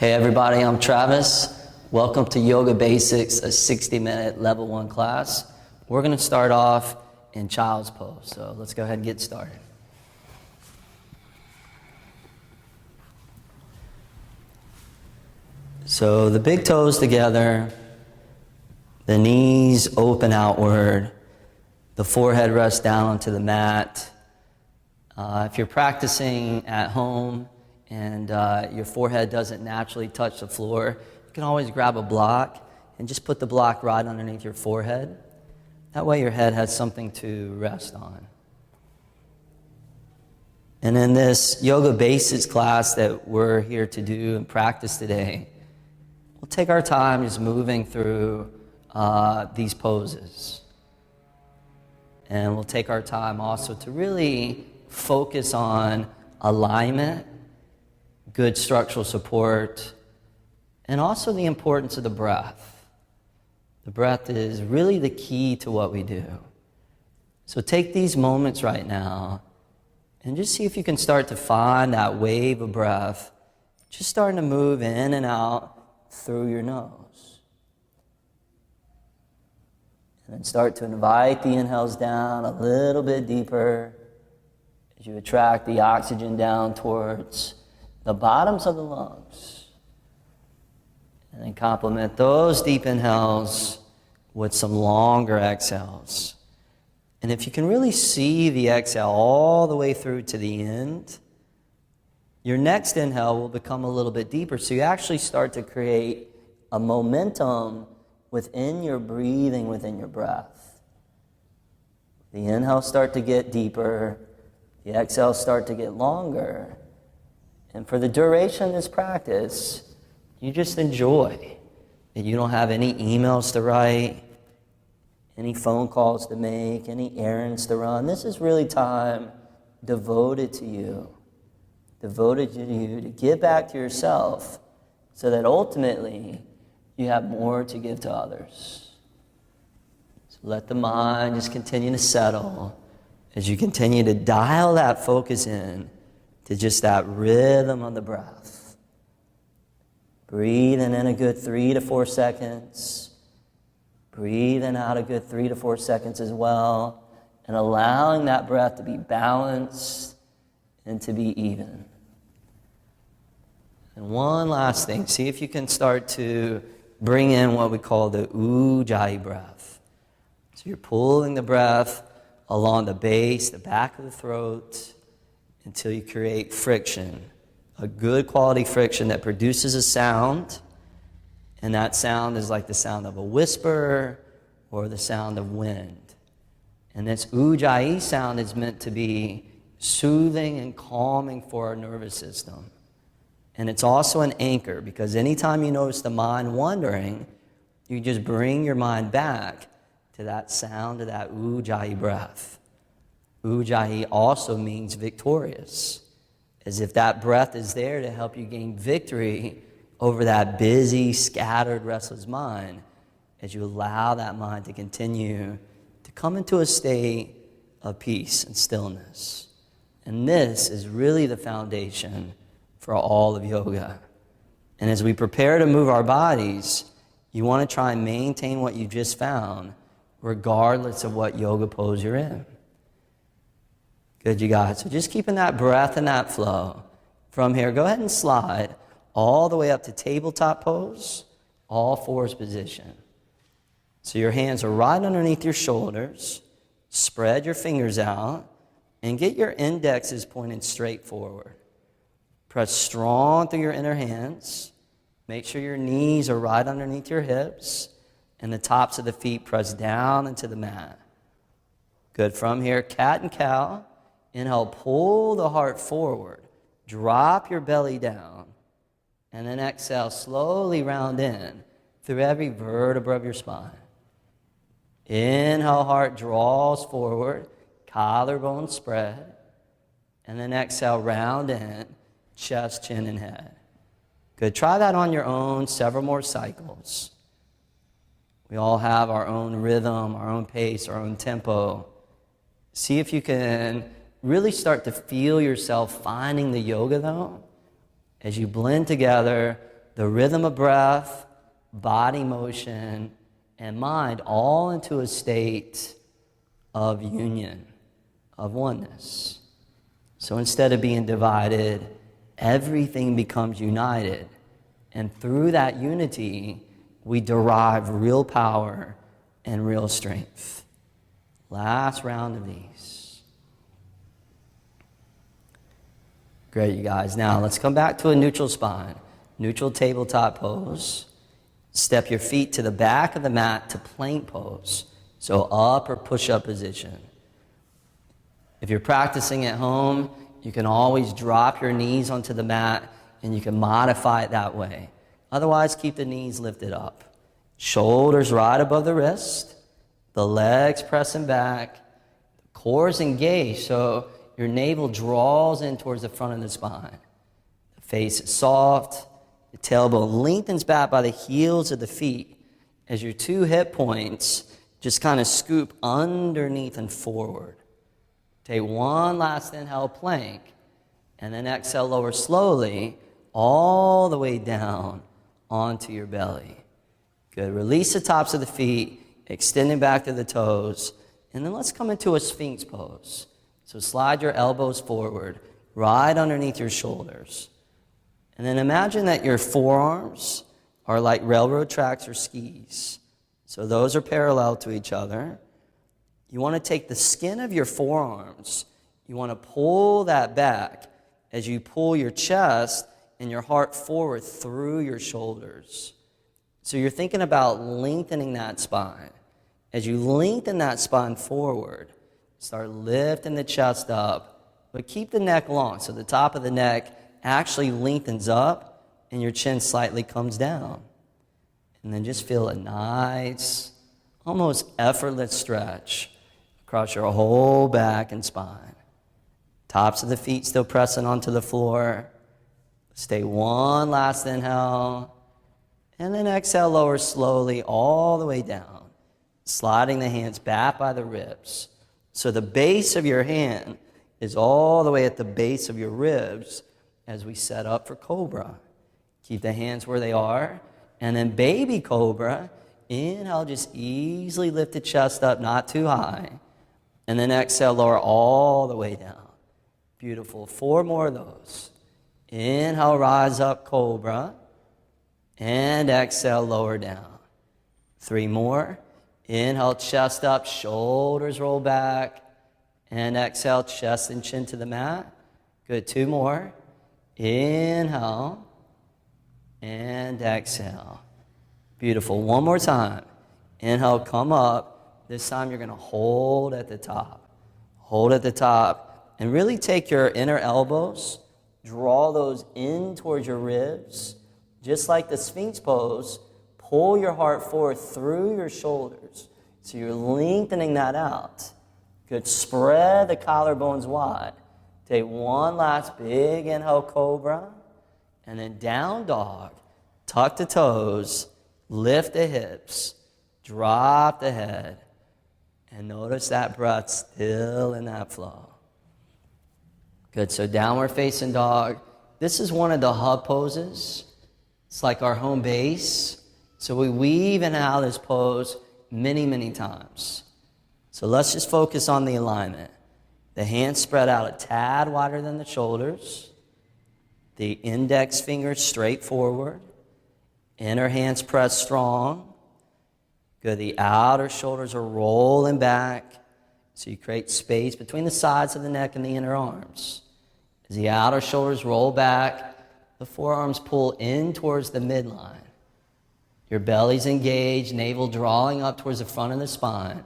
Hey everybody, I'm Travis. Welcome to Yoga Basics, a 60-minute level 1 class. We're going to start off in child's pose, so let's go ahead and get started. So the big toes together, the knees open outward, the forehead rests down onto the mat. If you're practicing at home and your forehead doesn't naturally touch the floor, you can always grab a block and just put the block right underneath your forehead. That way your head has something to rest on. And in this Yoga Basics class that we're here to do and practice today, we'll take our time just moving through these poses. And we'll take our time also to really focus on alignment, good structural support, and also the importance of the breath. The breath is really the key to what we do. So take these moments right now and just see if you can start to find that wave of breath, just starting to move in and out through your nose. And then start to invite the inhales down a little bit deeper as you attract the oxygen down towards the bottoms of the lungs. And then complement those deep inhales with some longer exhales. And if you can really see the exhale all the way through to the end, your next inhale will become a little bit deeper. So you actually start to create a momentum within your breathing, within your breath. The inhales start to get deeper. The exhales start to get longer. And for the duration of this practice, you just enjoy. And you don't have any emails to write, any phone calls to make, any errands to run. This is really time devoted to you to give back to yourself so that ultimately you have more to give to others. So let the mind just continue to settle as you continue to dial that focus in to just that rhythm of the breath. Breathing in a good 3 to 4 seconds. Breathing out a good 3 to 4 seconds as well. And allowing that breath to be balanced and to be even. And one last thing, see if you can start to bring in what we call the Ujjayi breath. So you're pulling the breath along the base, the back of the throat, until you create friction, a good quality friction that produces a sound, and that sound is like the sound of a whisper or the sound of wind. And this Ujjayi sound is meant to be soothing and calming for our nervous system. And it's also an anchor, because anytime you notice the mind wandering, you just bring your mind back to that sound of that Ujjayi breath. Ujjayi also means victorious, as if that breath is there to help you gain victory over that busy, scattered, restless mind, as you allow that mind to continue to come into a state of peace and stillness. And this is really the foundation for all of yoga. And as we prepare to move our bodies, you want to try and maintain what you just found, regardless of what yoga pose you're in. Good, you guys. So just keeping that breath and that flow. From here, go ahead and slide all the way up to tabletop pose, all fours position. So your hands are right underneath your shoulders. Spread your fingers out and get your indexes pointed straight forward. Press strong through your inner hands. Make sure your knees are right underneath your hips and the tops of the feet press down into the mat. Good. From here, cat and cow. Inhale, pull the heart forward. Drop your belly down. And then exhale, slowly round in through every vertebra of your spine. Inhale, heart draws forward. Collarbone spread. And then exhale, round in. Chest, chin, and head. Good. Try that on your own, several more cycles. We all have our own rhythm, our own pace, our own tempo. See if you can really start to feel yourself finding the yoga, though, as you blend together the rhythm of breath, body motion, and mind all into a state of union, of oneness. So instead of being divided, everything becomes united. And through that unity, we derive real power and real strength. Last round of these. Great, you guys. Now let's come back to a neutral spine. Neutral tabletop pose. Step your feet to the back of the mat to plank pose. So up or push-up position. If you're practicing at home, you can always drop your knees onto the mat and you can modify it that way. Otherwise, keep the knees lifted up. Shoulders right above the wrist. The legs pressing back. The core is engaged, so your navel draws in towards the front of the spine. The face is soft. The tailbone lengthens back by the heels of the feet as your two hip points just kind of scoop underneath and forward. Take one last inhale, plank, and then exhale, lower slowly all the way down onto your belly. Good. Release the tops of the feet, extending back to the toes, and then let's come into a Sphinx pose. So slide your elbows forward, right underneath your shoulders. And then imagine that your forearms are like railroad tracks or skis. So those are parallel to each other. You want to take the skin of your forearms, you want to pull that back as you pull your chest and your heart forward through your shoulders. So you're thinking about lengthening that spine. As you lengthen that spine forward, start lifting the chest up, but keep the neck long. So the top of the neck actually lengthens up and your chin slightly comes down. And then just feel a nice, almost effortless stretch across your whole back and spine. Tops of the feet still pressing onto the floor. Stay one last inhale. And then exhale, lower slowly all the way down, sliding the hands back by the ribs. So the base of your hand is all the way at the base of your ribs as we set up for Cobra. Keep the hands where they are. And then baby Cobra, inhale, just easily lift the chest up, not too high. And then exhale, lower all the way down. Beautiful. 4 more of those. Inhale, rise up, Cobra. And exhale, lower down. 3 more. Inhale, chest up, shoulders roll back. And exhale, chest and chin to the mat. Good. 2 more. Inhale. And exhale. Beautiful. 1 more time. Inhale, come up. This time you're going to hold at the top. Hold at the top. And really take your inner elbows. Draw those in towards your ribs. Just like the Sphinx pose, pull your heart forward through your shoulders. So you're lengthening that out. Good. Spread the collarbones wide. Take one last big inhale, Cobra. And then down dog. Tuck the toes. Lift the hips. Drop the head. And notice that breath still in that flow. Good. So downward facing dog. This is one of the hub poses. It's like our home base. So we weave in and out of this pose many, many times. So let's just focus on the alignment. The hands spread out a tad wider than the shoulders. The index fingers straight forward. Inner hands press strong. Good. The outer shoulders are rolling back. So you create space between the sides of the neck and the inner arms. As the outer shoulders roll back, the forearms pull in towards the midline. Your belly's engaged, navel drawing up towards the front of the spine.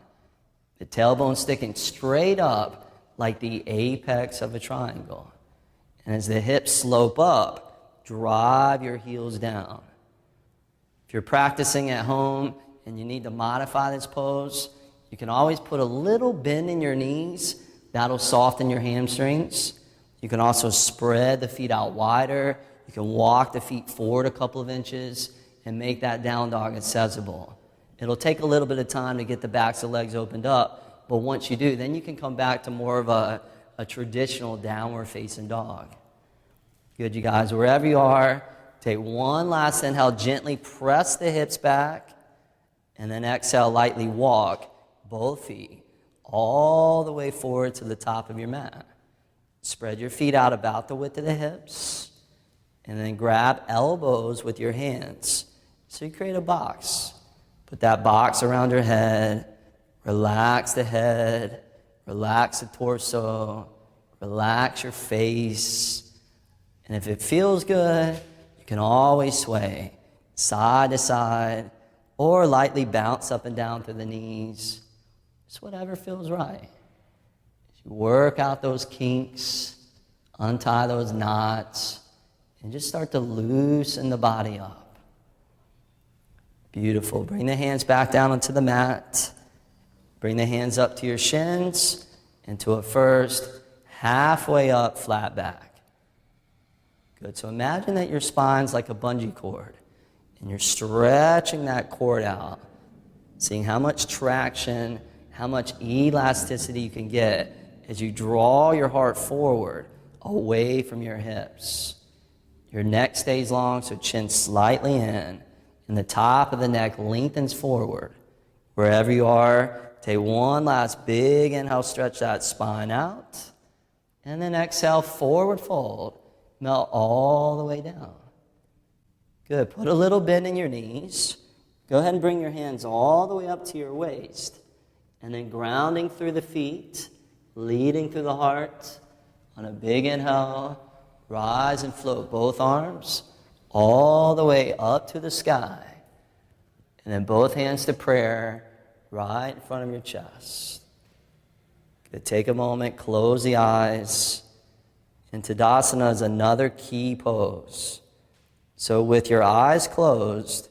The tailbone sticking straight up like the apex of a triangle. And as the hips slope up, drive your heels down. If you're practicing at home and you need to modify this pose, you can always put a little bend in your knees. That'll soften your hamstrings. You can also spread the feet out wider. You can walk the feet forward a couple of inches and make that down dog accessible. It'll take a little bit of time to get the backs of legs opened up, but once you do, then you can come back to more of a traditional downward facing dog. Good, you guys. Wherever you are, Take one last inhale, gently press the hips back, and then exhale, lightly walk both feet all the way forward to the top of your mat. Spread your feet out about the width of the hips, and then grab elbows with your hands. So you create a box. Put that box around your head. Relax the head. Relax the torso. Relax your face. And if it feels good, you can always sway side to side or lightly bounce up and down through the knees. Just whatever feels right. As you work out those kinks, untie those knots, and just start to loosen the body up. Beautiful. Bring the hands back down onto the mat. Bring the hands up to your shins into a first halfway up, flat back. Good. So imagine that your spine's like a bungee cord, and you're stretching that cord out, seeing how much traction, how much elasticity you can get as you draw your heart forward, away from your hips. Your neck stays long, so chin slightly in, and the top of the neck lengthens forward. Wherever you are, take one last big inhale, stretch that spine out, and then exhale, forward fold, melt all the way down. Good. Put a little bend in your knees. Go ahead and bring your hands all the way up to your waist, and then grounding through the feet, leading through the heart. On a big inhale, rise and float both arms all the way up to the sky. And then both hands to prayer right in front of your chest. Good. Take a moment, close the eyes. And Tadasana is another key pose. So with your eyes closed,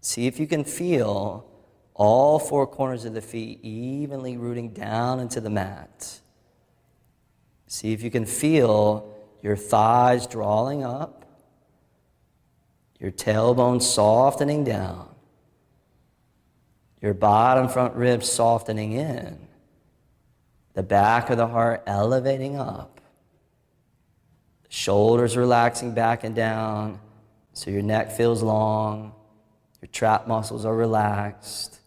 see if you can feel all four corners of the feet evenly rooting down into the mat. See if you can feel your thighs drawing up, your tailbone softening down, your bottom front ribs softening in, the back of the heart elevating up, the shoulders relaxing back and down so your neck feels long, your trap muscles are relaxed,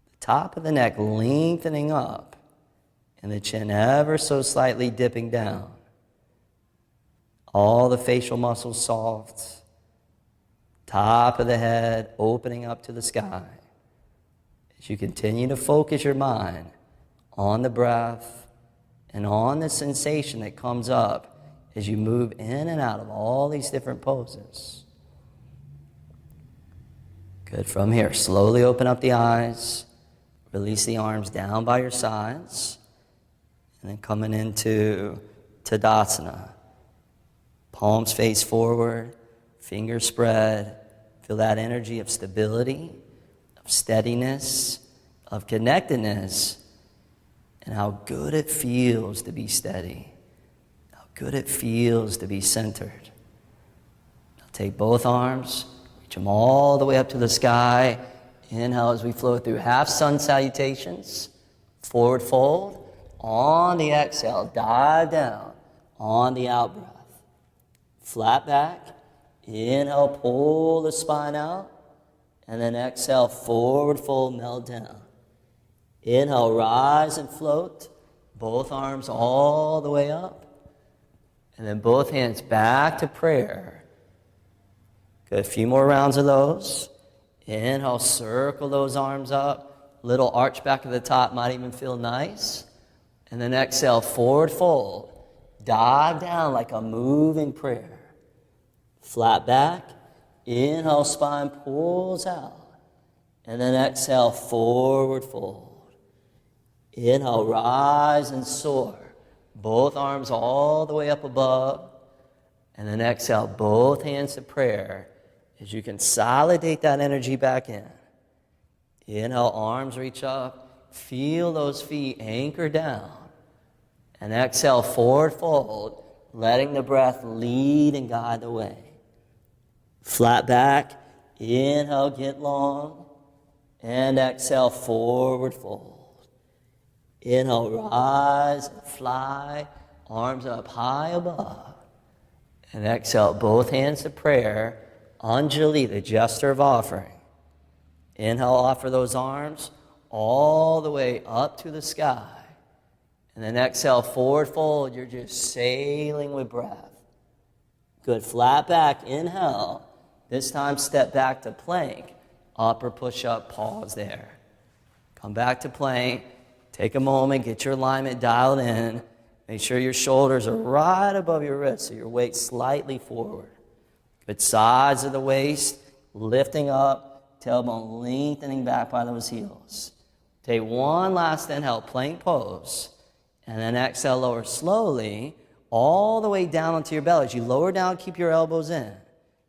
the top of the neck lengthening up, and the chin ever so slightly dipping down. All the facial muscles soft. Top of the head opening up to the sky. As you continue to focus your mind on the breath and on the sensation that comes up as you move in and out of all these different poses. Good. From here, slowly open up the eyes. Release the arms down by your sides. And then coming into Tadasana. Palms face forward, fingers spread. Feel that energy of stability, of steadiness, of connectedness, and how good it feels to be steady, how good it feels to be centered. Now take both arms, reach them all the way up to the sky. Inhale as we flow through half sun salutations, forward fold. On the exhale, dive down. On the out breath, flat back. Inhale, pull the spine out. And then exhale, forward fold, melt down. Inhale, rise and float. Both arms all the way up. And then both hands back to prayer. Good, a few more rounds of those. Inhale, circle those arms up. Little arch back at the top might even feel nice. And then exhale, forward fold. Dive down like a moving prayer. Flat back. Inhale, spine pulls out. And then exhale, forward fold. Inhale, rise and soar. Both arms all the way up above. And then exhale, both hands to prayer as you consolidate that energy back in. Inhale, arms reach up. Feel those feet anchor down. And exhale, forward fold, letting the breath lead and guide the way. Flat back, inhale, get long, and exhale, forward fold. Inhale, rise and fly, arms up high above. And exhale, both hands to prayer. Anjali, the gesture of offering. Inhale, offer those arms all the way up to the sky. And then exhale, forward fold. You're just sailing with breath. Good, flat back, inhale. This time step back to plank. Upper push-up, pause there. Come back to plank. Take a moment, get your alignment dialed in. Make sure your shoulders are right above your wrists, so your weight slightly forward. Good, sides of the waist, lifting up, tailbone lengthening back by those heels. Take one last inhale, plank pose. And then exhale, lower slowly, all the way down onto your belly. As you lower down, keep your elbows in.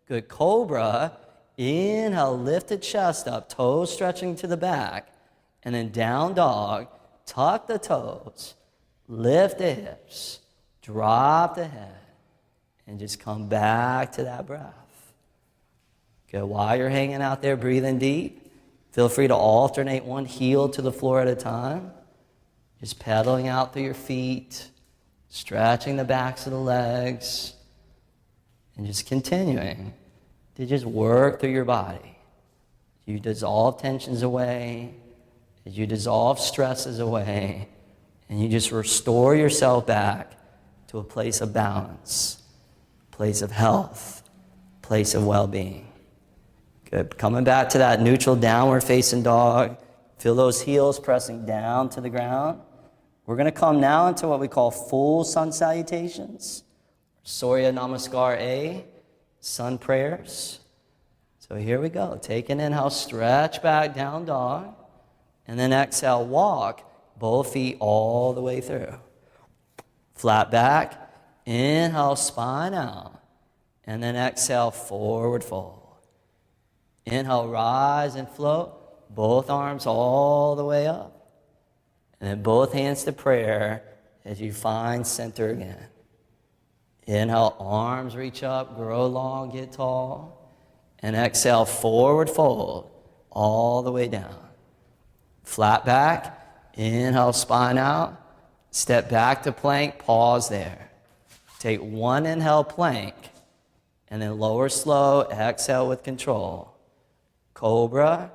Good, cobra. Inhale, lift the chest up, toes stretching to the back. And then down dog, tuck the toes, lift the hips, drop the head, and just come back to that breath. Good, while you're hanging out there, breathing deep, feel free to alternate one heel to the floor at a time. Just pedaling out through your feet, stretching the backs of the legs, and just continuing to just work through your body. You dissolve tensions away, as you dissolve stresses away, and you just restore yourself back to a place of balance, place of health, place of well-being. Good. Coming back to that neutral downward facing dog. Feel those heels pressing down to the ground. We're going to come now into what we call full sun salutations, Surya Namaskar A, sun prayers. So here we go. Take an inhale, stretch back, down dog. And then exhale, walk both feet all the way through. Flat back, inhale, spine out. And then exhale, forward fold. Inhale, rise and float, both arms all the way up. And then both hands to prayer as you find center again. Inhale, arms reach up, grow long, get tall. And exhale, forward fold, all the way down. Flat back, inhale, spine out. Step back to plank, pause there. Take one inhale, plank. And then lower slow, exhale with control. Cobra,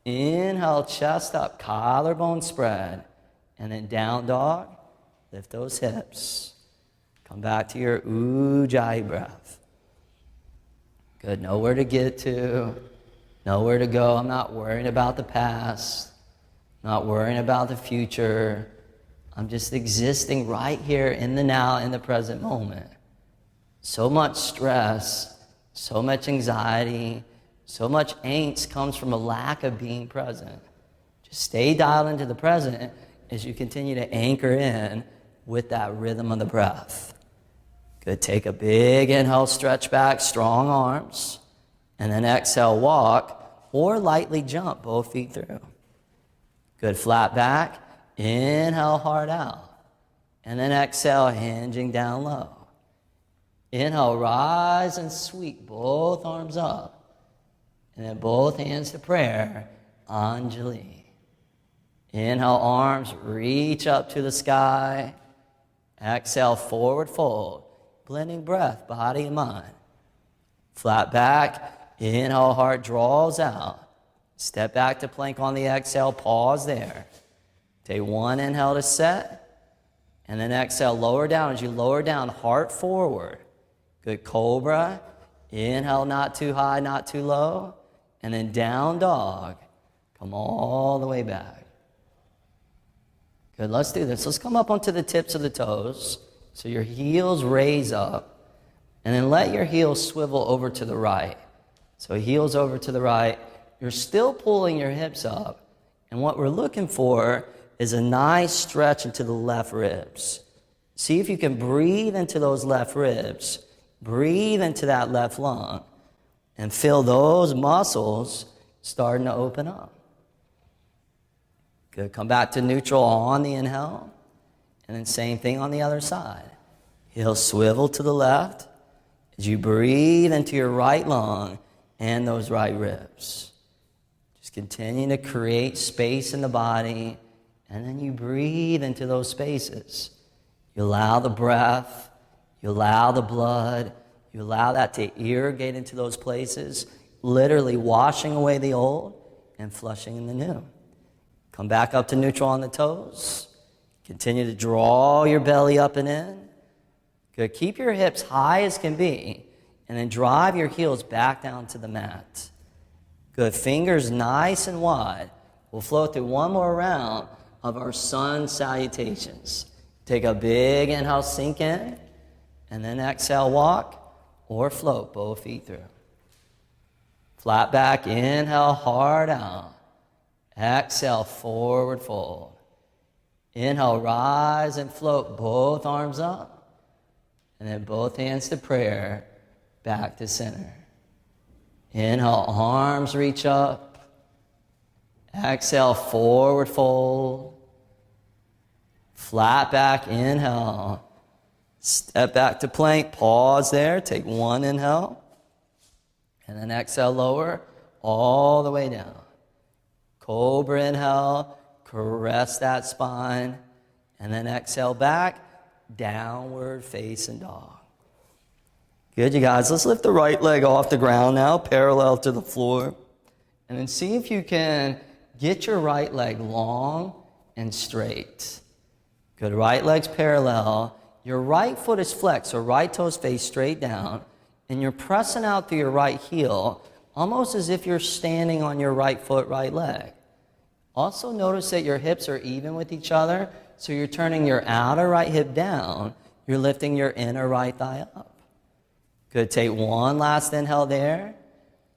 inhale, chest up, collarbone spread. And then down dog, lift those hips. Come back to your Ujjayi breath. Good, nowhere to get to, nowhere to go. I'm not worrying about the past, not worrying about the future. I'm just existing right here in the now, in the present moment. So much stress, so much anxiety, so much angst comes from a lack of being present. Just stay dialed into the present as you continue to anchor in with that rhythm of the breath. Good, take a big inhale, stretch back, strong arms, and then exhale, walk, or lightly jump both feet through. Good, flat back, inhale, heart out, and then exhale, hinging down low. Inhale, rise and sweep both arms up, and then both hands to prayer, Anjali. Inhale, arms reach up to the sky. Exhale, forward fold. Blending breath, body and mind. Flat back. Inhale, heart draws out. Step back to plank on the exhale. Pause there. Take one inhale to set. And then exhale, lower down. As you lower down, heart forward. Good, cobra. Inhale, not too high, not too low. And then down dog. Come all the way back. Good, let's do this. Let's come up onto the tips of the toes. So your heels raise up. And then let your heels swivel over to the right. So heels over to the right. You're still pulling your hips up. And what we're looking for is a nice stretch into the left ribs. See if you can breathe into those left ribs. Breathe into that left lung. And feel those muscles starting to open up. Good. Come back to neutral on the inhale. And then same thing on the other side. Heels swivel to the left as you breathe into your right lung and those right ribs. Just continue to create space in the body, and then you breathe into those spaces. You allow the breath, you allow the blood, You allow that to irrigate into those places, literally washing away the old and flushing in the new. Come back up to neutral on the toes. Continue to draw your belly up and in. Good. Keep your hips high as can be, and then drive your heels back down to the mat. Good. Fingers nice and wide. We'll flow through one more round of our sun salutations. Take a big inhale, sink in, and then exhale, walk or float both feet through. Flat back, inhale, hard out. Exhale, forward fold. Inhale, rise and float both arms up. And then both hands to prayer, back to center. Inhale, arms reach up. Exhale, forward fold. Flat back, inhale. Step back to plank, pause there, take one inhale. And then exhale, lower, all the way down. Cobra inhale, caress that spine. And then exhale back, downward facing dog. Good, you guys. Let's lift the right leg off the ground now, parallel to the floor. And then see if you can get your right leg long and straight. Good, right leg's parallel. Your right foot is flexed, so right toes face straight down. And you're pressing out through your right heel, almost as if you're standing on your right foot, right leg. Also notice that your hips are even with each other, so you're turning your outer right hip down, you're lifting your inner right thigh up. Good, take one last inhale there,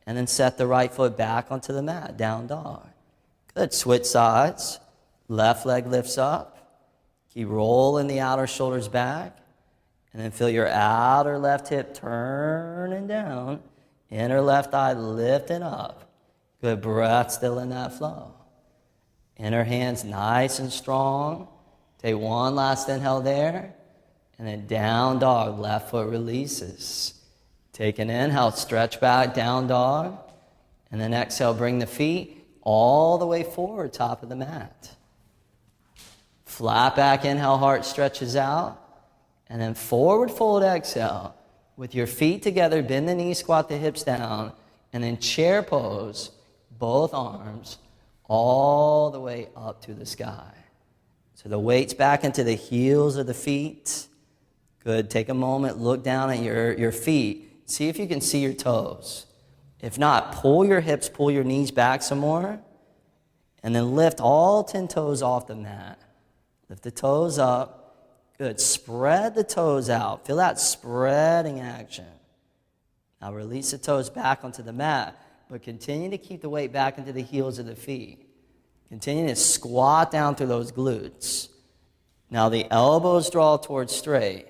and then set the right foot back onto the mat, down dog. Good, switch sides, left leg lifts up, keep rolling the outer shoulders back, and then feel your outer left hip turning down, inner left thigh lifting up. Good, breath still in that flow. Inner hands nice and strong. Take one last inhale there, and then down dog, left foot releases. Take an inhale, stretch back, down dog, and then exhale, bring the feet all the way forward, top of the mat. Flat back, inhale, heart stretches out, and then forward fold, exhale. With your feet together, bend the knees, squat the hips down, and then chair pose, both arms, all the way up to the sky. So the weight's back into the heels of the feet. Good. Take a moment, look down at your feet. See if you can see your toes. If not, pull your hips, pull your knees back some more, and then lift all 10 toes off the mat. Lift the toes up. Good. Spread the toes out. Feel that spreading action. Now release the toes back onto the mat, but continue to keep the weight back into the heels of the feet. Continue to squat down through those glutes. Now the elbows draw towards straight.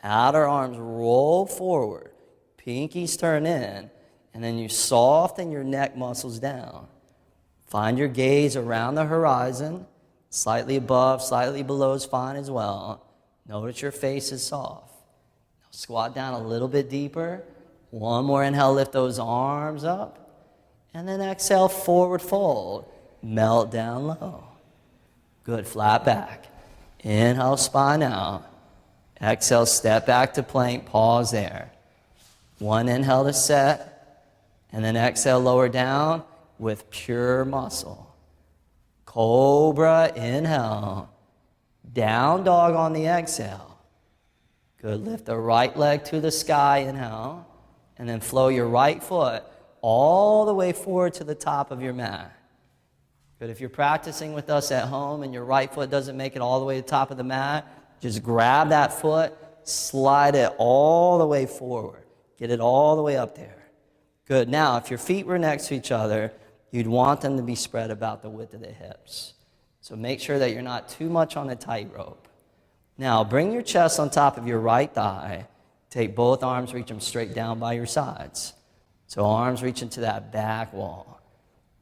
Outer arms roll forward. Pinkies turn in. And then you soften your neck muscles down. Find your gaze around the horizon. Slightly above, slightly below is fine as well. Notice your face is soft. Now squat down a little bit deeper. One more inhale, lift those arms up. And then exhale, forward fold. Melt down low. Good, flat back. Inhale, spine out. Exhale, step back to plank, pause there. One inhale to set, and then exhale, lower down with pure muscle. Cobra, inhale. Down dog on the exhale. Good, lift the right leg to the sky, inhale, and then flow your right foot all the way forward to the top of your mat. Good, if you're practicing with us at home and your right foot doesn't make it all the way to the top of the mat, just grab that foot, slide it all the way forward. Get it all the way up there. Good, now if your feet were next to each other, you'd want them to be spread about the width of the hips. So make sure that you're not too much on a tightrope. Now bring your chest on top of your right thigh. Take both arms, reach them straight down by your sides. So arms reach into that back wall.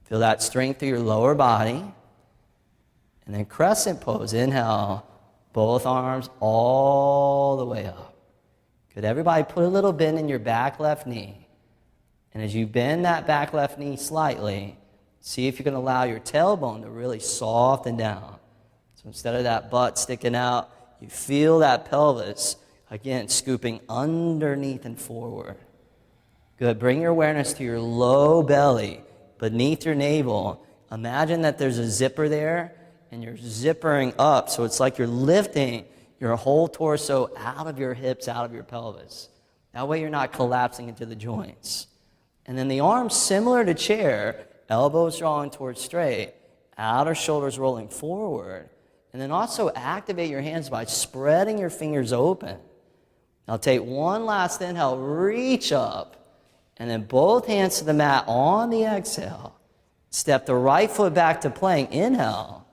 Feel that strength through your lower body. And then crescent pose. Inhale. Both arms all the way up. Good. Everybody put a little bend in your back left knee. And as you bend that back left knee slightly, see if you can allow your tailbone to really soften down. So instead of that butt sticking out, you feel that pelvis Again, scooping underneath and forward. Good. Bring your awareness to your low belly, beneath your navel. Imagine that there's a zipper there, and you're zippering up. So it's like you're lifting your whole torso out of your hips, out of your pelvis. That way you're not collapsing into the joints. And then the arms, similar to chair, elbows drawing towards straight, outer shoulders rolling forward. And then also activate your hands by spreading your fingers open. Now take one last inhale, reach up, and then both hands to the mat on the exhale. Step the right foot back to plank, inhale,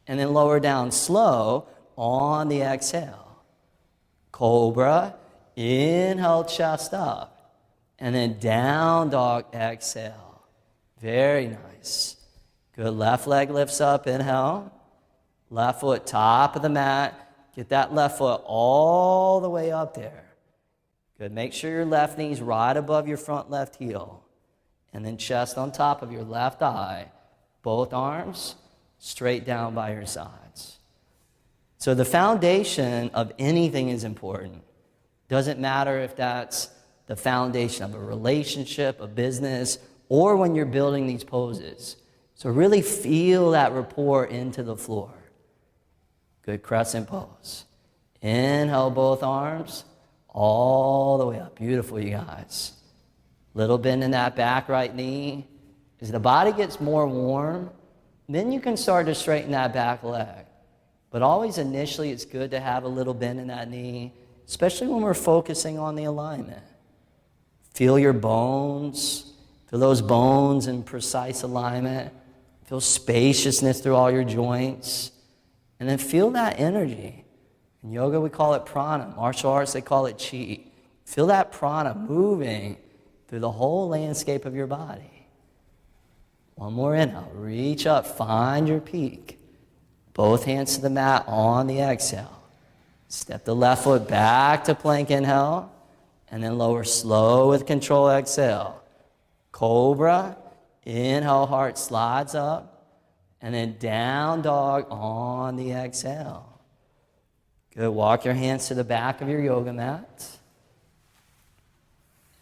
and then lower down slow on the exhale. Cobra, inhale, chest up, and then down dog, exhale. Very nice. Good, left leg lifts up, inhale. Left foot top of the mat. Get that left foot all the way up there. Good, make sure your left knee's right above your front left heel. And then chest on top of your left eye. Both arms straight down by your sides. So the foundation of anything is important. Doesn't matter if that's the foundation of a relationship, a business, or when you're building these poses. So really feel that rapport into the floor. Good, crescent pose. Inhale both arms all the way up. Beautiful, you guys. Little bend in that back right knee. As the body gets more warm, then you can start to straighten that back leg. But always initially, it's good to have a little bend in that knee, especially when we're focusing on the alignment. Feel your bones. Feel those bones in precise alignment. Feel spaciousness through all your joints. And then feel that energy. In yoga, we call it prana. Martial arts, they call it chi. Feel that prana moving through the whole landscape of your body. One more inhale. Reach up. Find your peak. Both hands to the mat on the exhale. Step the left foot back to plank, inhale. And then lower slow with control, exhale. Cobra. Inhale, heart slides up. And then down dog on the exhale. Good. Walk your hands to the back of your yoga mat.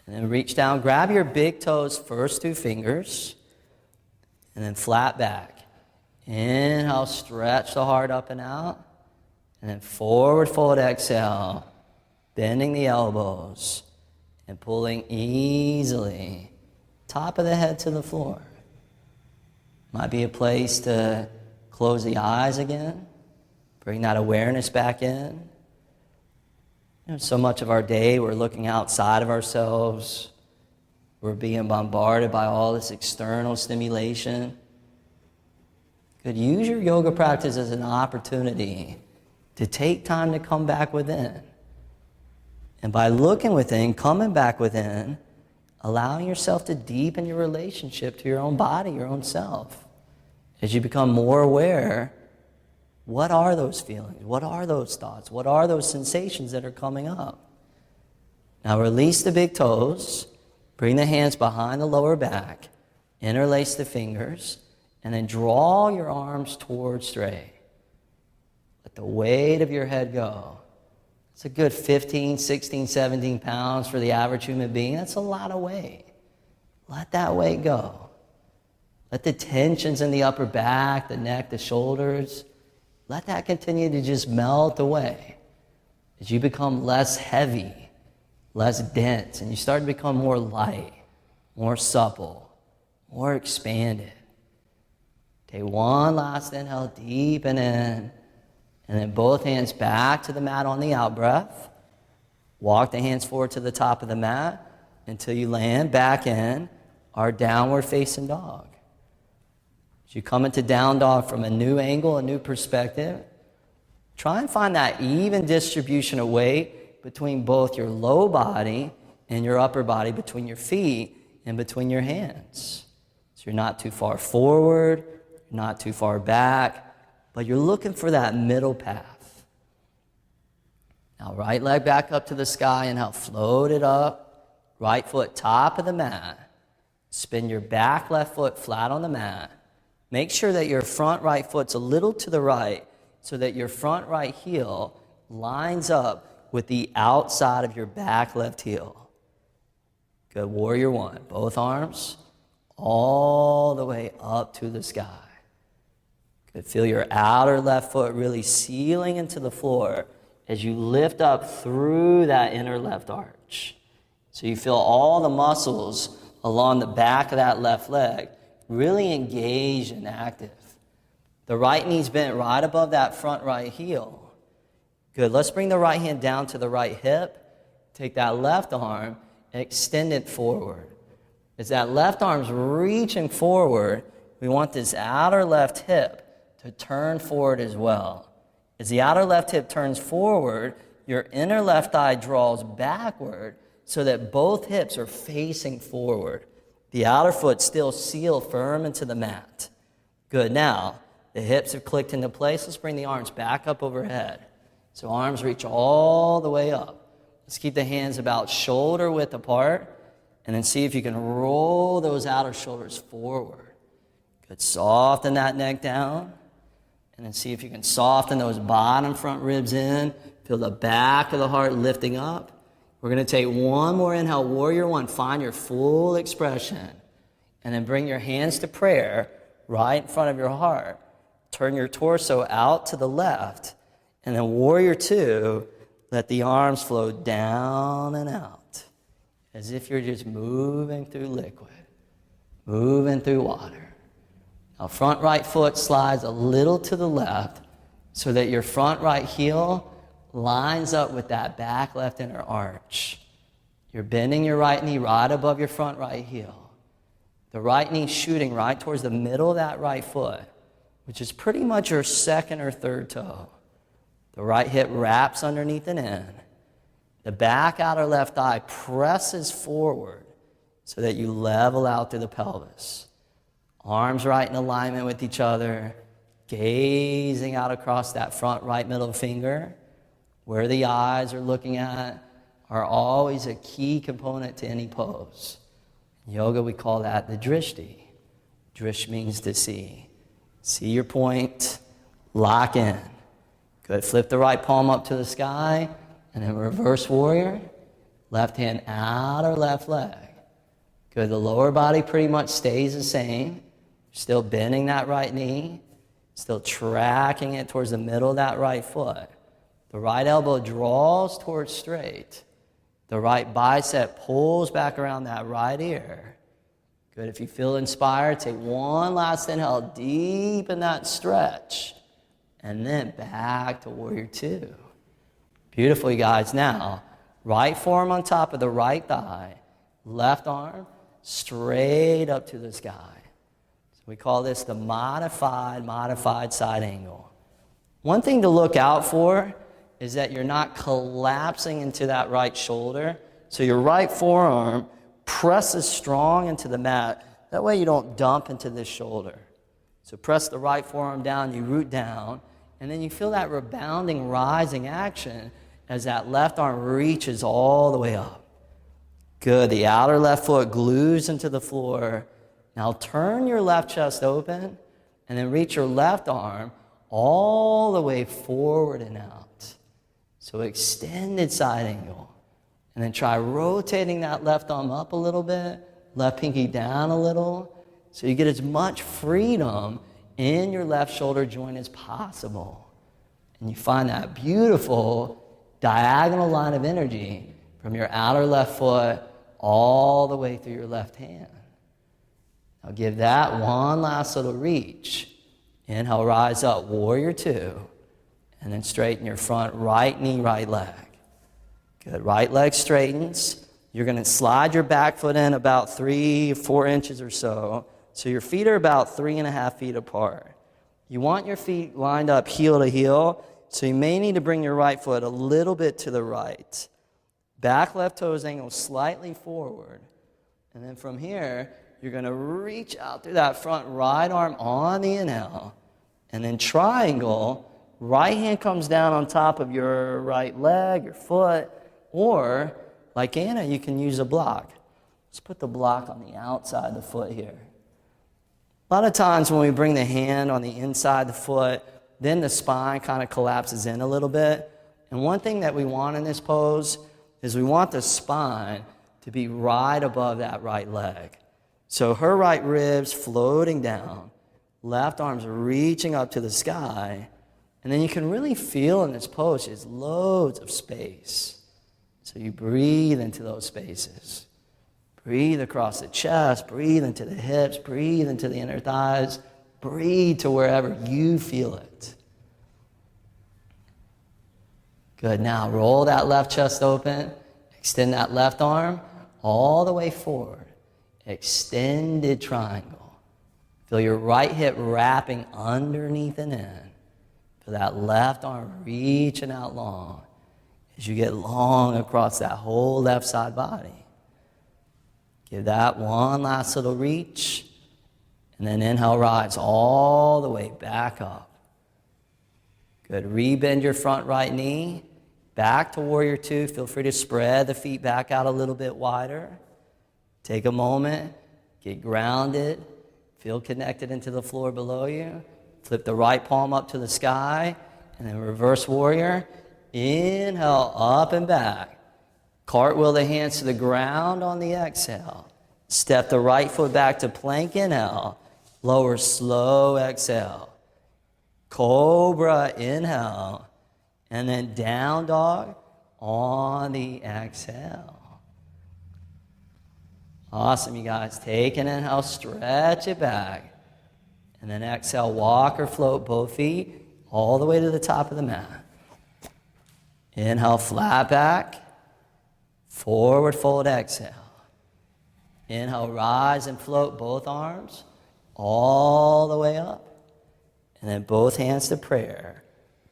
And then reach down. Grab your big toes, first two fingers. And then flat back. Inhale, stretch the heart up and out. And then forward fold, exhale. Bending the elbows. And pulling easily. Top of the head to the floor. Might be a place to close the eyes again. Bring that awareness back in. So much of our day we're looking outside of ourselves. We're being bombarded by all this external stimulation. Could use your yoga practice as an opportunity to take time to come back within. And by looking within, coming back within, allowing yourself to deepen your relationship to your own body, your own self. As you become more aware, what are those feelings? What are those thoughts? What are those sensations that are coming up? Now release the big toes, bring the hands behind the lower back, interlace the fingers, and then draw your arms towards straight. Let the weight of your head go. It's a good 15, 16, 17 pounds for the average human being. That's a lot of weight. Let that weight go. Let the tensions in the upper back, the neck, the shoulders, let that continue to just melt away as you become less heavy, less dense, and you start to become more light, more supple, more expanded. Take one last inhale, deepen in, and then both hands back to the mat on the out-breath. Walk the hands forward to the top of the mat until you land back in our downward facing dog. As you come into down dog from a new angle, a new perspective, try and find that even distribution of weight between both your low body and your upper body, between your feet and between your hands. So you're not too far forward, not too far back, but you're looking for that middle path. Now right leg back up to the sky and now float it up. Right foot top of the mat. Spin your back left foot flat on the mat. Make sure that your front right foot's a little to the right so that your front right heel lines up with the outside of your back left heel. Good. Warrior one. Both arms all the way up to the sky. Good. Feel your outer left foot really sealing into the floor as you lift up through that inner left arch. So you feel all the muscles along the back of that left leg really engaged and active. The right knee's bent right above that front right heel. Good. Let's bring the right hand down to the right hip. Take that left arm and extend it forward. As that left arm's reaching forward, we want this outer left hip to turn forward as well. As the outer left hip turns forward, your inner left thigh draws backward so that both hips are facing forward. The outer foot still sealed firm into the mat. Good. Now, the hips have clicked into place. Let's bring the arms back up overhead. So arms reach all the way up. Let's keep the hands about shoulder width apart, and then see if you can roll those outer shoulders forward. Good. Soften that neck down, and then see if you can soften those bottom front ribs in. Feel the back of the heart lifting up. We're going to take one more inhale, warrior one. Find your full expression, and then bring your hands to prayer right in front of your heart. Turn your torso out to the left, and then warrior two, let the arms flow down and out as if you're just moving through liquid, moving through water. Now front right foot slides a little to the left so that your front right heel lines up with that back left inner arch. You're bending your right knee right above your front right heel. The right knee shooting right towards the middle of that right foot, which is pretty much your second or third toe. The right hip wraps underneath and in. The back outer left thigh presses forward so that you level out through the pelvis. Arms right in alignment with each other, gazing out across that front right middle finger. Where the eyes are looking at are always a key component to any pose. In yoga, we call that the drishti. Drish means to see. See your point, lock in. Good. Flip the right palm up to the sky, and then reverse warrior. Left hand outer left leg. Good. The lower body pretty much stays the same. Still bending that right knee. Still tracking it towards the middle of that right foot. The right elbow draws towards straight. The right bicep pulls back around that right ear. Good. If you feel inspired, take one last inhale, deep in that stretch, and then back to warrior two. Beautiful, you guys. Now, right forearm on top of the right thigh, left arm straight up to the sky. So we call this the modified side angle. One thing to look out for is that you're not collapsing into that right shoulder. So your right forearm presses strong into the mat. That way you don't dump into this shoulder. So press the right forearm down, you root down, and then you feel that rebounding, rising action as that left arm reaches all the way up. Good. The outer left foot glues into the floor. Now turn your left chest open, and then reach your left arm all the way forward and out. So extended side angle. And then try rotating that left arm up a little bit, left pinky down a little, so you get as much freedom in your left shoulder joint as possible. And you find that beautiful diagonal line of energy from your outer left foot all the way through your left hand. Now give that one last little reach. Inhale, rise up, warrior two, and then straighten your front right knee, right leg. Good. Right leg straightens. You're going to slide your back foot in about 3-4 inches or so. So your feet are about 3.5 feet apart. You want your feet lined up heel to heel, so you may need to bring your right foot a little bit to the right. Back left toes angle slightly forward. And then from here, you're going to reach out through that front right arm on the inhale. And then triangle, right hand comes down on top of your right leg, your foot. Or, like Anna, you can use a block. Let's put the block on the outside of the foot here. A lot of times when we bring the hand on the inside of the foot, then the spine kind of collapses in a little bit. And one thing that we want in this pose is we want the spine to be right above that right leg. So her right ribs floating down, left arm's reaching up to the sky, and then you can really feel in this pose there's loads of space. So you breathe into those spaces. Breathe across the chest, breathe into the hips, breathe into the inner thighs, breathe to wherever you feel it. Good, now roll that left chest open, extend that left arm all the way forward. Extended triangle. Feel your right hip wrapping underneath and in. Feel that left arm reaching out long as you get long across that whole left side body. Give that one last little reach, and then inhale, rise all the way back up. Good, rebend your front right knee, back to warrior two. Feel free to spread the feet back out a little bit wider. Take a moment, get grounded, feel connected into the floor below you. Flip the right palm up to the sky, and then reverse warrior. Inhale, up and back. Cartwheel the hands to the ground on the exhale. Step the right foot back to plank, inhale. Lower, slow exhale. Cobra, inhale. And then down dog on the exhale. Awesome, you guys. Take an inhale, stretch it back. And then exhale, walk or float both feet all the way to the top of the mat. Inhale, flat back. Forward fold, exhale. Inhale, rise and float both arms all the way up. And then both hands to prayer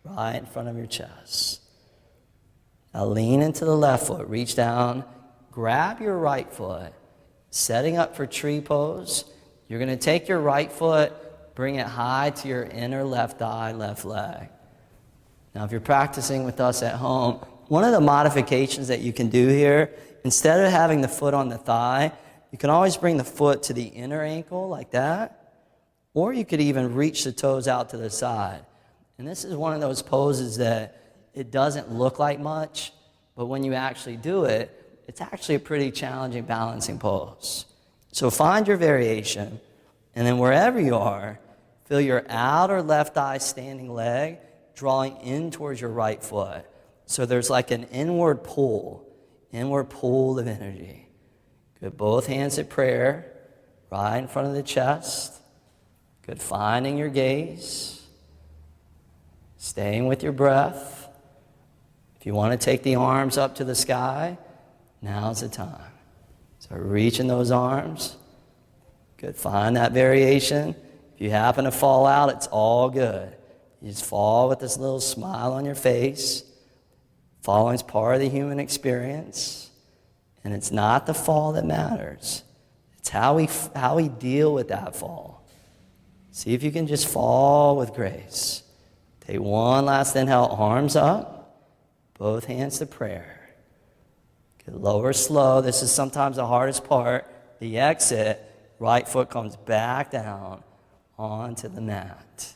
right in front of your chest. Now lean into the left foot, reach down, grab your right foot. Setting up for tree pose, you're going to take your right foot, bring it high to your inner left thigh, left leg. Now if you're practicing with us at home, one of the modifications that you can do here, instead of having the foot on the thigh, you can always bring the foot to the inner ankle like that, or you could even reach the toes out to the side. And this is one of those poses that it doesn't look like much, but when you actually do it, it's actually a pretty challenging balancing pose. So find your variation, and then wherever you are, feel your outer left thigh standing leg drawing in towards your right foot. So there's like an inward pull of energy. Good, both hands at prayer, right in front of the chest. Good, finding your gaze. Staying with your breath. If you want to take the arms up to the sky, now's the time. So reaching those arms. Good, find that variation. If you happen to fall out, it's all good. You just fall with this little smile on your face. Falling is part of the human experience. And it's not the fall that matters. It's how we deal with that fall. See if you can just fall with grace. Take one last inhale, arms up, both hands to prayer. Get lower slow. This is sometimes the hardest part. The exit, right foot comes back down onto the mat.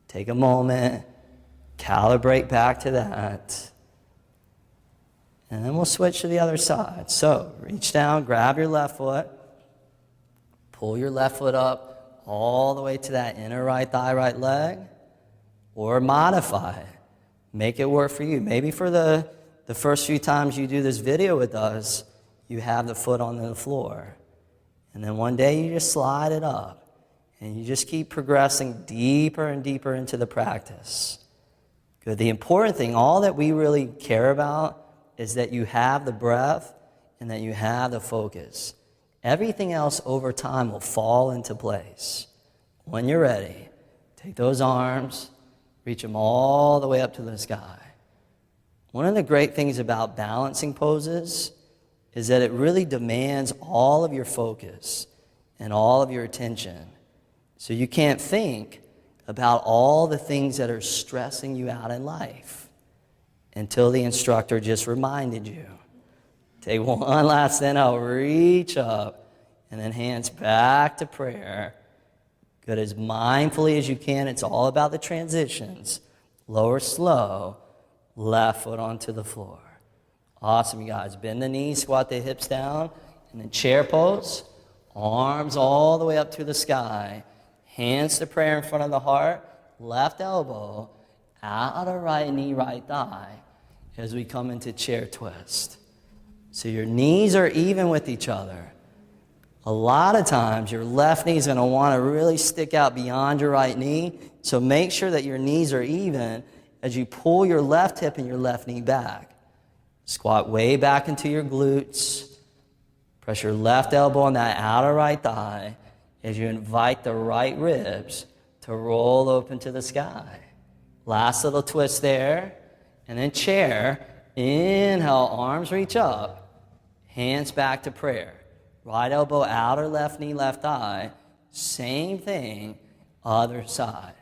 Take a moment, calibrate back to that. And then we'll switch to the other side. So reach down, grab your left foot, pull your left foot up all the way to that inner right thigh, right leg, or modify it. Make it work for you. Maybe for the first few times you do this video with us, you have the foot on the floor. And then one day you just slide it up. And you just keep progressing deeper and deeper into the practice. Good. The important thing, all that we really care about, is that you have the breath and that you have the focus. Everything else over time will fall into place. When you're ready, take those arms, reach them all the way up to the sky. One of the great things about balancing poses is that it really demands all of your focus and all of your attention. So you can't think about all the things that are stressing you out in life until the instructor just reminded you. Take one last inhale, reach up, and then hands back to prayer. Good, as mindfully as you can. It's all about the transitions. Lower slow, left foot onto the floor. Awesome, you guys. Bend the knees, squat the hips down, and then chair pose. Arms all the way up to the sky. Hands to prayer in front of the heart. Left elbow out of right knee, right thigh as we come into chair twist. So your knees are even with each other. A lot of times your left knee is going to want to really stick out beyond your right knee. So make sure that your knees are even as you pull your left hip and your left knee back. Squat way back into your glutes. Press your left elbow on that outer right thigh as you invite the right ribs to roll open to the sky. Last little twist there. And then chair. Inhale, arms reach up. Hands back to prayer. Right elbow outer left knee, left thigh. Same thing, other side.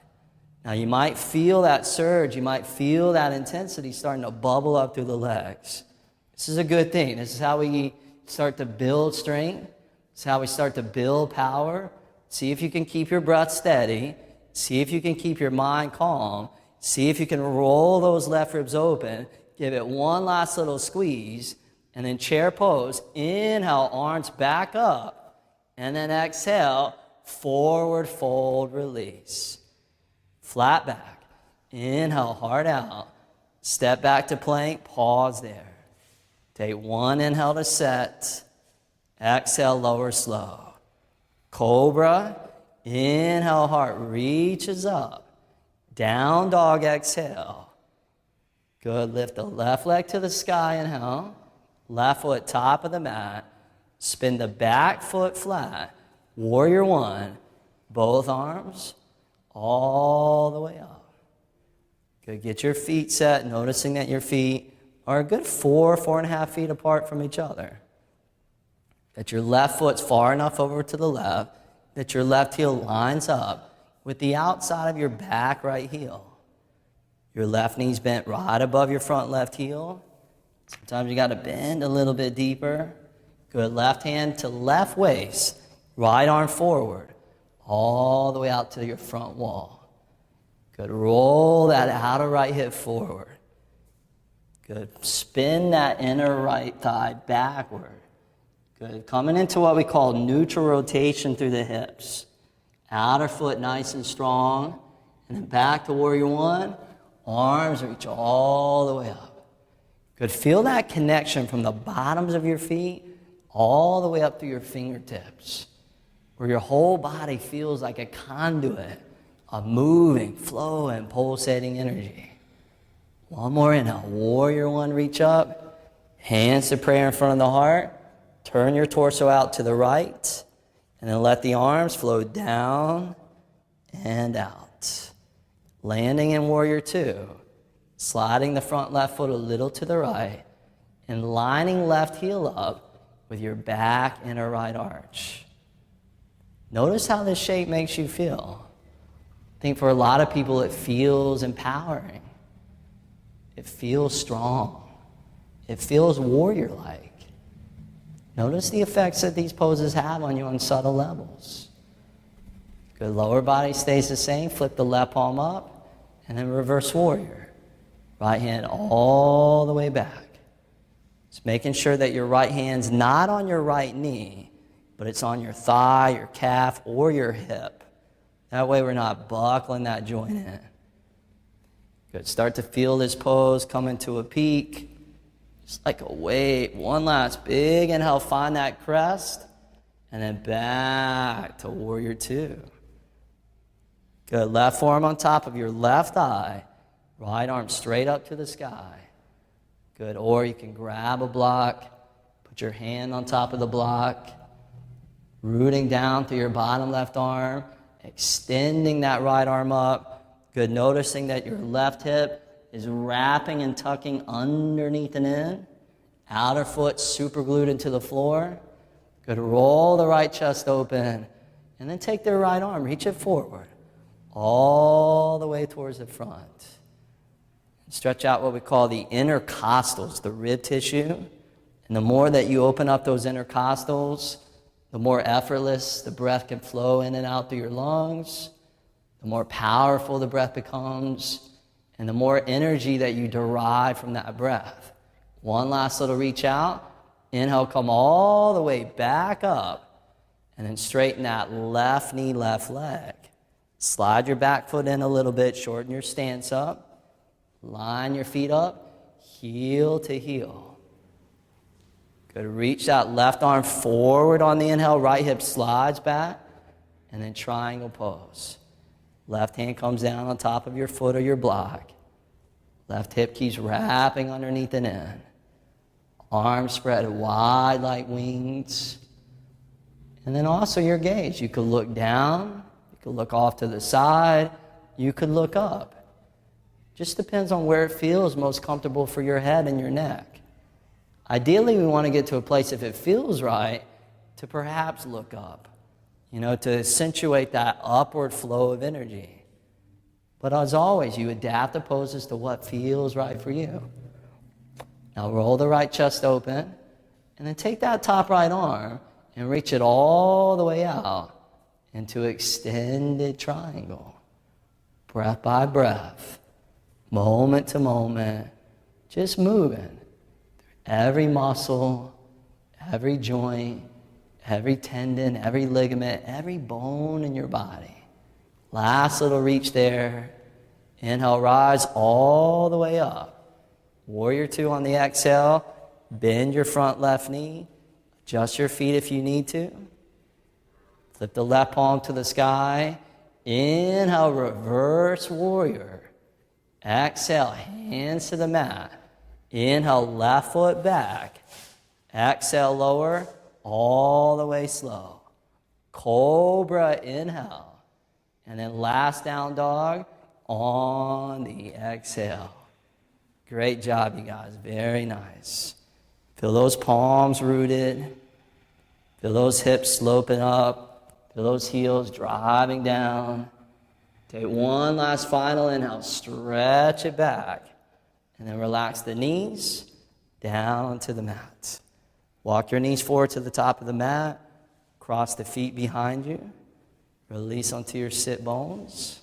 Now you might feel that surge, you might feel that intensity starting to bubble up through the legs. This is a good thing. This is how we start to build strength. This is how we start to build power. See if you can keep your breath steady. See if you can keep your mind calm. See if you can roll those left ribs open. Give it one last little squeeze. And then chair pose. Inhale, arms back up. And then exhale, forward fold, release. Flat back. Inhale, heart out. Step back to plank, pause there. Take one inhale to set. Exhale, lower slow. Cobra. Inhale, heart reaches up. Down dog, exhale. Good, lift the left leg to the sky, inhale. Left foot top of the mat. Spin the back foot flat. Warrior one. Both arms all the way up. Good, get your feet set, noticing that your feet are a good 4.5 feet apart from each other. That your left foot's far enough over to the left that your left heel lines up with the outside of your back right heel. Your left knee's bent right above your front left heel. Sometimes you got to bend a little bit deeper. Good, left hand to left waist, right arm forward, all the way out to your front wall. Good, roll that outer right hip forward. Good, spin that inner right thigh backward. Good, coming into what we call neutral rotation through the hips. Outer foot nice and strong, and then back to warrior one. Arms reach all the way up. Good, feel that connection from the bottoms of your feet all the way up through your fingertips, where your whole body feels like a conduit of moving, flowing, pulsating energy. One more inhale. Warrior one, reach up. Hands to prayer in front of the heart. Turn your torso out to the right. And then let the arms flow down and out. Landing in warrior two. Sliding the front left foot a little to the right. And lining left heel up with your back inner right arch. Notice how this shape makes you feel. I think for a lot of people it feels empowering. It feels strong. It feels warrior-like. Notice the effects that these poses have on you on subtle levels. Good, lower body stays the same. Flip the left palm up and then reverse warrior. Right hand all the way back. Just making sure that your right hand's not on your right knee, but it's on your thigh, your calf, or your hip. That way we're not buckling that joint in. Good. Start to feel this pose come into a peak. Just like a wave. One last big inhale. Find that crest. And then back to warrior two. Good. Left forearm on top of your left thigh. Right arm straight up to the sky. Good. Or you can grab a block. Put your hand on top of the block. Rooting down through your bottom left arm. Extending that right arm up. Good, noticing that your left hip is wrapping and tucking underneath and in. Outer foot super glued into the floor. Good, roll the right chest open. And then take the right arm, reach it forward. All the way towards the front. Stretch out what we call the intercostals, the rib tissue. And the more that you open up those intercostals, the more effortless the breath can flow in and out through your lungs. The more powerful the breath becomes, and the more energy that you derive from that breath. One last little reach out. Inhale, come all the way back up, and then straighten that left knee, left leg. Slide your back foot in a little bit, shorten your stance up. Line your feet up, heel to heel. Good, reach that left arm forward on the inhale, right hip slides back, and then triangle pose. Left hand comes down on top of your foot or your block. Left hip keeps wrapping underneath and in. Arms spread wide like wings. And then also your gaze. You could look down, you could look off to the side, you could look up. Just depends on where it feels most comfortable for your head and your neck. Ideally, we want to get to a place, if it feels right, to perhaps look up, to accentuate that upward flow of energy. But as always, you adapt the poses to what feels right for you. Now roll the right chest open, and then take that top right arm and reach it all the way out into extended triangle. Breath by breath, moment to moment, just moving. Every muscle, every joint, every tendon, every ligament, every bone in your body. Last little reach there. Inhale, rise all the way up. Warrior two on the exhale. Bend your front left knee. Adjust your feet if you need to. Flip the left palm to the sky. Inhale, reverse warrior. Exhale, hands to the mat. Inhale, left foot back. Exhale, lower, all the way slow. Cobra, inhale. And then last down dog on the exhale. Great job, you guys. Very nice. Feel those palms rooted. Feel those hips sloping up. Feel those heels driving down. Take one last final inhale. Stretch it back. And then relax the knees down to the mat. Walk your knees forward to the top of the mat. Cross the feet behind you. Release onto your sit bones.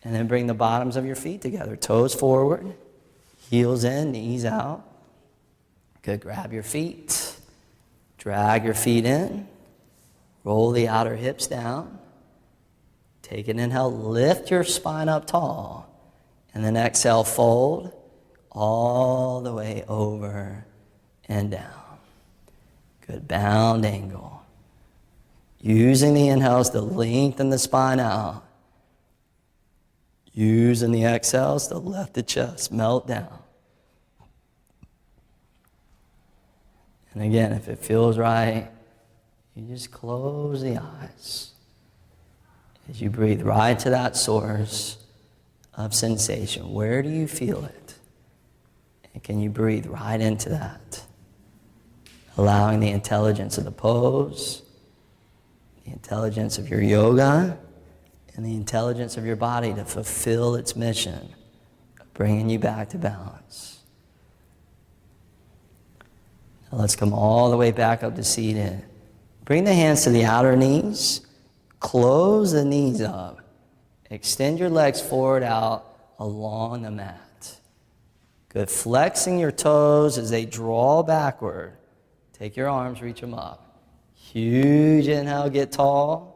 And then bring the bottoms of your feet together. Toes forward. Heels in, knees out. Good. Grab your feet. Drag your feet in. Roll the outer hips down. Take an inhale. Lift your spine up tall. And then exhale, fold all the way over and down. Good. Bound angle. Using the inhales to lengthen the spine out. Using the exhales to let the chest melt down. And again, if it feels right, you just close the eyes as you breathe right to that source of sensation. Where do you feel it? And can you breathe right into that? Allowing the intelligence of the pose, the intelligence of your yoga, and the intelligence of your body to fulfill its mission of bringing you back to balance. Now let's come all the way back up to seated. Bring the hands to the outer knees. Close the knees up. Extend your legs forward out along the mat. Good. Flexing your toes as they draw backward. Take your arms, reach them up. Huge inhale, get tall.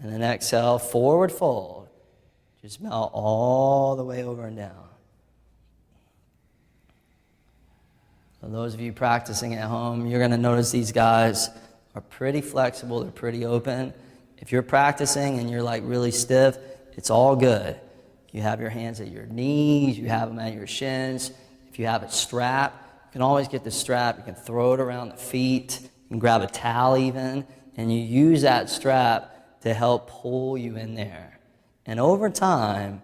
And then exhale, forward fold. Just melt all the way over and down. For those of you practicing at home, you're going to notice these guys are pretty flexible. They're pretty open. If you're practicing and you're like really stiff, it's all good. You have your hands at your knees. You have them at your shins. If you have a strap, you can always get the strap. You can throw it around the feet. You can grab a towel even. And you use that strap to help pull you in there. And over time,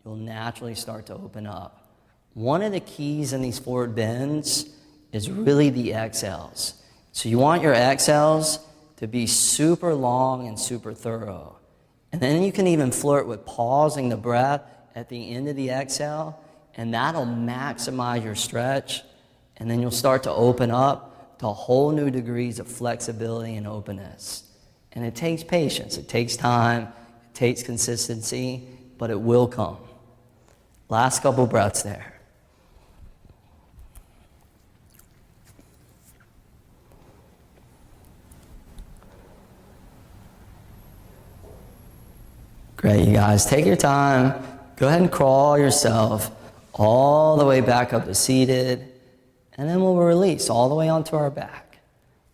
you'll naturally start to open up. One of the keys in these forward bends is really the exhales. So you want your exhales to be super long and super thorough. And then you can even flirt with pausing the breath at the end of the exhale, and that'll maximize your stretch, and then you'll start to open up to whole new degrees of flexibility and openness. And it takes patience, it takes time, it takes consistency, but it will come. Last couple breaths there. Great, you guys. Take your time. Go ahead and crawl yourself all the way back up to seated. And then we'll release all the way onto our back.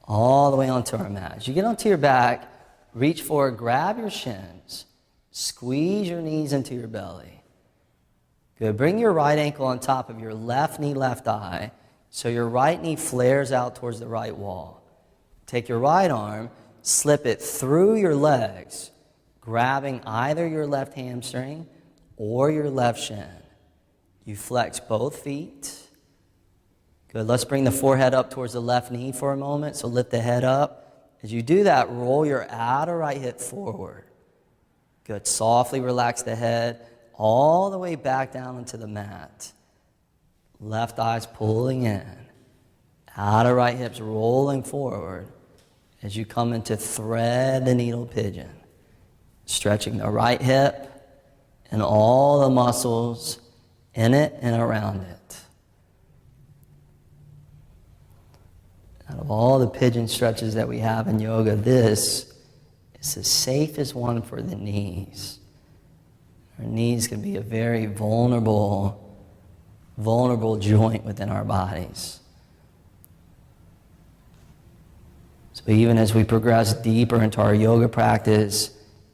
All the way onto our mat. As you get onto your back, reach forward, grab your shins. Squeeze your knees into your belly. Good. Bring your right ankle on top of your left knee, left thigh, so your right knee flares out towards the right wall. Take your right arm, slip it through your legs, grabbing either your left hamstring or your left shin. You flex both feet. Good. Let's bring the forehead up towards the left knee for a moment. So lift the head up. As you do that, roll your outer right hip forward. Good. Softly relax the head all the way back down into the mat. Left thighs pulling in. Outer right hips rolling forward as you come into thread the needle pigeon. Stretching the right hip and all the muscles in it and around it. Out of all the pigeon stretches that we have in yoga, this is the safest one for the knees. Our knees can be a very vulnerable joint within our bodies. So even as we progress deeper into our yoga practice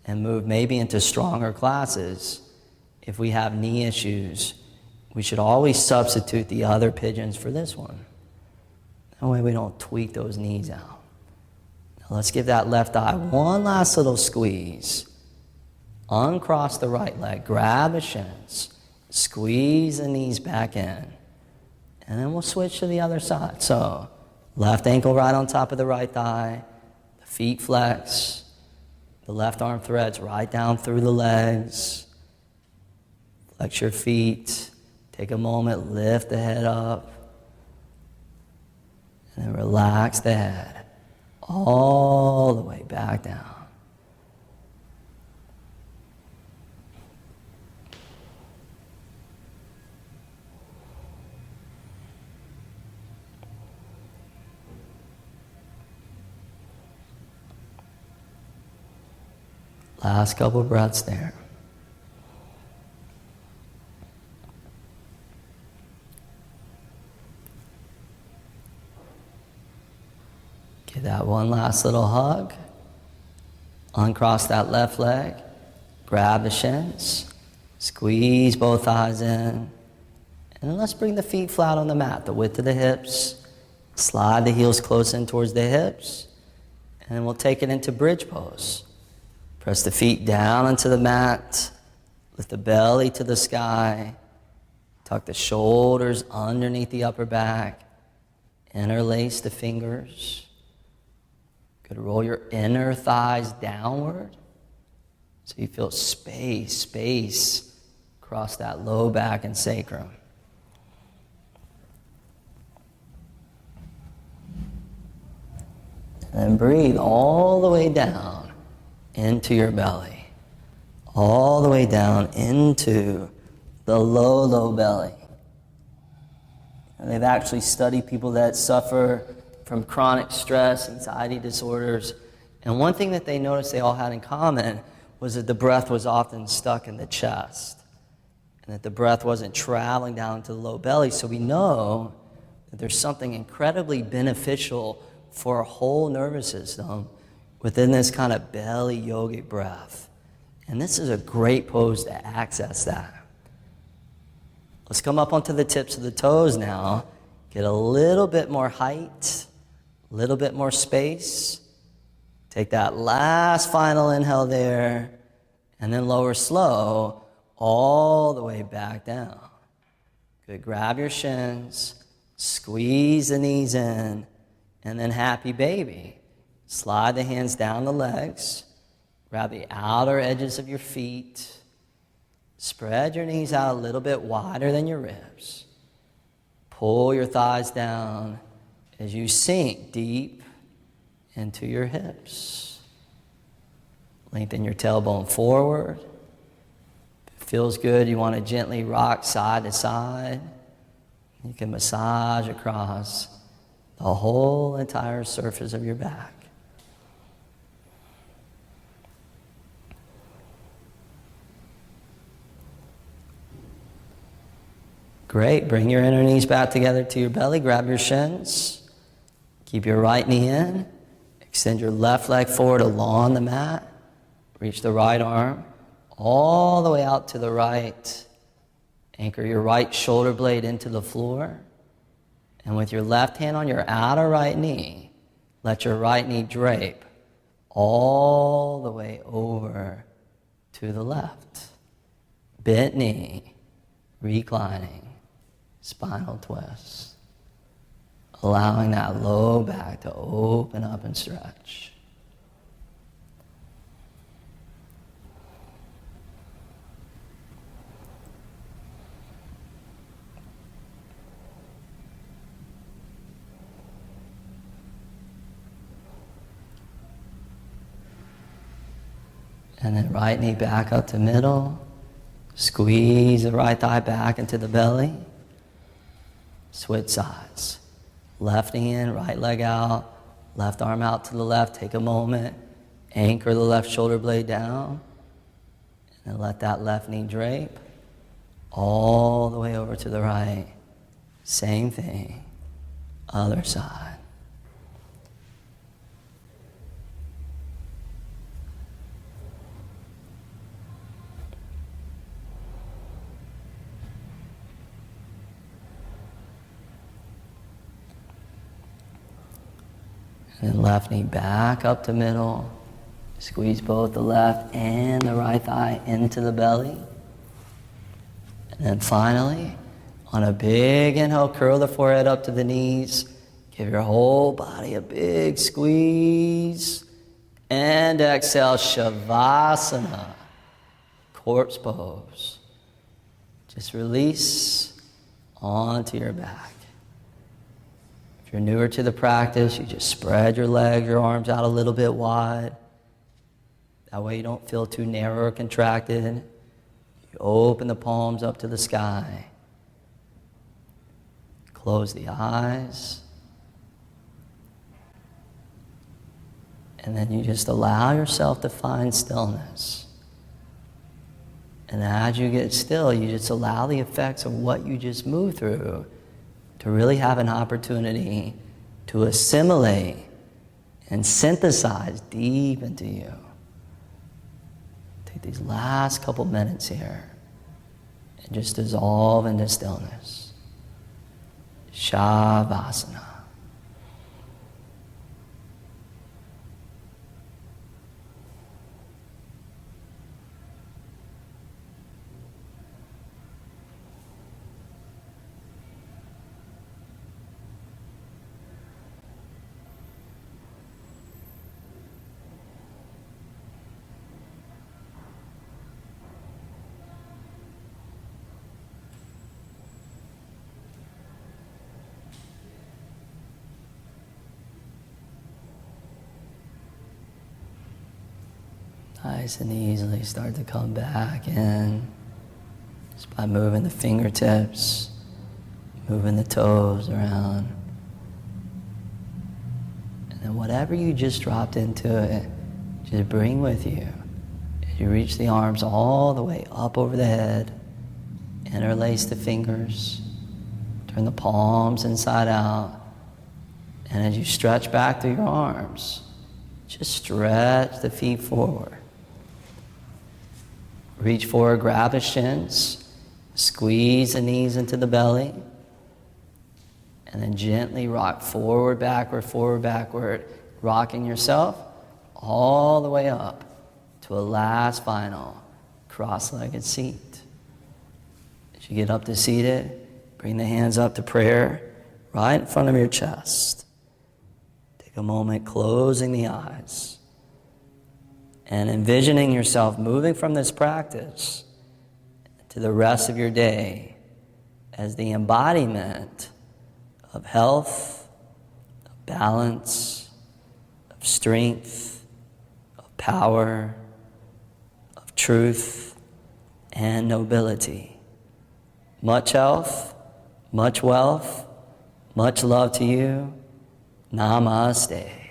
and move maybe into stronger classes, if we have knee issues, we should always substitute the other pigeons for this one. That way we don't tweak those knees out. Now let's give that left eye one last little squeeze. Uncross the right leg, grab the shins, squeeze the knees back in, and then we'll switch to the other side. So left ankle right on top of the right thigh, the feet flex, the left arm threads right down through the legs. Flex your feet. Take a moment, lift the head up. And then relax the head all the way back down. Last couple breaths there. Give that one last little hug. Uncross that left leg. Grab the shins. Squeeze both thighs in. And then let's bring the feet flat on the mat, the width of the hips. Slide the heels close in towards the hips. And then we'll take it into bridge pose. Press the feet down into the mat. Lift the belly to the sky. Tuck the shoulders underneath the upper back. Interlace the fingers. Good. Roll your inner thighs downward so you feel space across that low back and sacrum. And then breathe all the way down into your belly, all the way down into the low belly. And they've actually studied people that suffer from chronic stress, anxiety disorders, and one thing that they noticed they all had in common was that the breath was often stuck in the chest, and that the breath wasn't traveling down to the low belly. So we know that there's something incredibly beneficial for our whole nervous system within this kind of belly yogic breath. And this is a great pose to access that. Let's come up onto the tips of the toes now. Get a little bit more height, a little bit more space. Take that last final inhale there, and then lower slow all the way back down. Good. Grab your shins, squeeze the knees in, and then happy baby. Slide the hands down the legs. Grab the outer edges of your feet. Spread your knees out a little bit wider than your ribs. Pull your thighs down as you sink deep into your hips. Lengthen your tailbone forward. Feels good, you want to gently rock side to side. You can massage across the whole entire surface of your back. Great, bring your inner knees back together to your belly, grab your shins, keep your right knee in, extend your left leg forward along the mat, reach the right arm all the way out to the right, anchor your right shoulder blade into the floor, and with your left hand on your outer right knee, let your right knee drape all the way over to the left. Bent knee, reclining. Spinal twist, allowing that low back to open up and stretch. And then right knee back up to middle, squeeze the right thigh back into the belly. Switch sides. Left knee in, right leg out, left arm out to the left. Take a moment, anchor the left shoulder blade down, and then let that left knee drape all the way over to the right. Same thing, other side. And then left knee back up to middle. Squeeze both the left and the right thigh into the belly. And then finally, on a big inhale, curl the forehead up to the knees. Give your whole body a big squeeze. And exhale, Shavasana, corpse pose. Just release onto your back. If you're newer to the practice, you just spread your legs, your arms out a little bit wide. That way you don't feel too narrow or contracted. You open the palms up to the sky. Close the eyes. And then you just allow yourself to find stillness. And as you get still, you just allow the effects of what you just moved through to really have an opportunity to assimilate and synthesize deep into you. Take these last couple minutes here and just dissolve into stillness. Shavasana. Nice and easily start to come back in just by moving the fingertips, moving the toes around. And then whatever you just dropped into it, just bring with you. As you reach the arms all the way up over the head, interlace the fingers, turn the palms inside out, and as you stretch back through your arms, just stretch the feet forward. Reach forward, grab the shins, squeeze the knees into the belly, and then gently rock forward, backward, rocking yourself all the way up to a last final cross-legged seat. As you get up to seated, bring the hands up to prayer right in front of your chest. Take a moment closing the eyes and envisioning yourself moving from this practice to the rest of your day as the embodiment of health, of balance, of strength, of power, of truth, and nobility. Much health, much wealth, much love to you. Namaste.